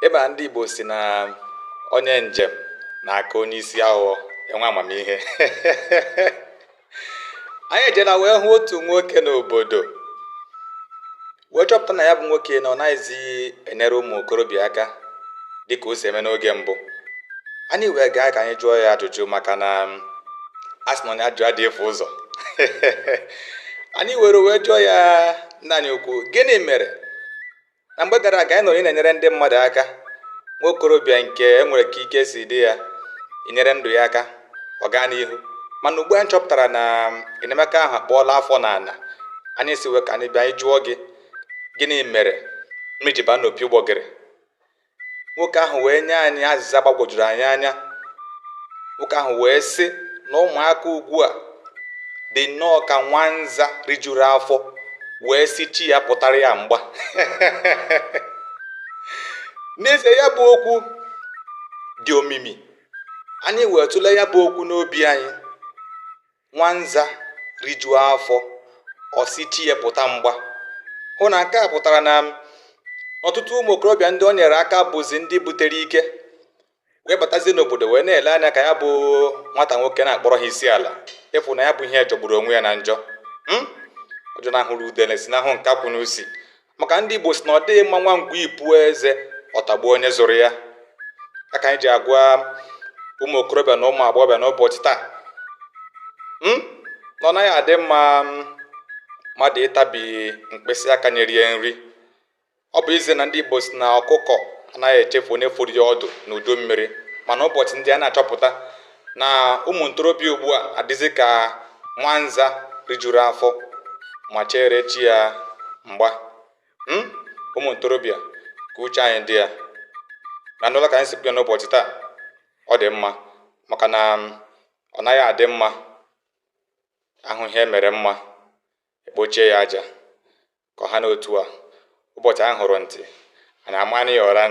ịba ndị Igbo si na onye njem na-aka onye isi aghụghọ enwe amamihe. Anyị ejela wee hụ otu nwoke n'obodo wee chọpụta na ya bụ nwoke na ọ naghịzi enyere ụmụ okorobịa aka dịka o si eme n'oge mbụ. Anyị wee gaa ka anyị jụọ ya ajụjụ maka na a sị na onye ajụ adịghị efu ụzọ. Anyị wee jụọ ya, nna anyị ukwu, gịnị mere na mgbe gara aga anyị nọrọ na-enyere ndị mmadụ aka, nwa okorobịa nke enwere ka ike si dị ya inyere ndụ ya aka ọ gaa n'ihu, mana ugbu anyị chọpụtara na enyemaka ahụ akpọọla afọ n'ala. Anyị si wee ka anyị bịa anyị jụọ gị, gịnị mere mmiri ji baa n'opi ụgbọgịrị? Nwoke ahụ wee nye anyị azịza gbagwojuru anyị anya. Nwoke ahụ wee sị na ụmụaka ugbu a dị nnọọ ka nwanza rijuru afọ wee si chi ya pụtara ya mgba. N'ezie, ya bụ okwu dị omimi. Anyị wee tụlee ya bụ okwu n'obi anyị. Nwanza rijuo afọ ọ si chi ya pụta mgba. Hụ na nke a pụtara na ọtụtụ ụmụ okorobịa ndị o nyere aka bụzi ndị butere ike wee batazie n'obodo wee na-ele anya ka ya bụ nwata nwoke na-akpọrọ ha isi ala, ịfụ na ya bụ ihe jọgburu onwe ya na njọ. Ọjọ na-ahụrụ udele si n'ahụ nka kwụ n'usi, maka ndị Igbo si na ọ dịghị mma nwa ngwa ipuo eze ọtagbuo onye zụrụ ya. Aka anyị ji agwa ụmụ okorobịa na ụmụ agbọghọbịa n'ụbọchị taa na ọ naghị adị mma mmadụ ịtabi mkpịsị aka nyere ya nri. Ọ bụ ize na ndị Igbo si na ọkụkọ anaghị echefu onye furu ya ọdụ n'udu mmiri, mana ụbọchị ndị a na-achọpụta na ụmụ ntorobịa ugbu a adịzi ka nwanza rijuru afọ ma chere chi ya mgba. Ụmụ ntorobịa, ka uche anyị dị ya na n'ụlọ ka anyị si pụọ n'ụbọchị taa. Ọ dị mma maka na ọ naghị adị mma ahụ ihe mere mma ekpochie ya aja ka ọ ha n'otu a. Ụbọchị ahụ hụrụ ntị, anyị ama ya ụra.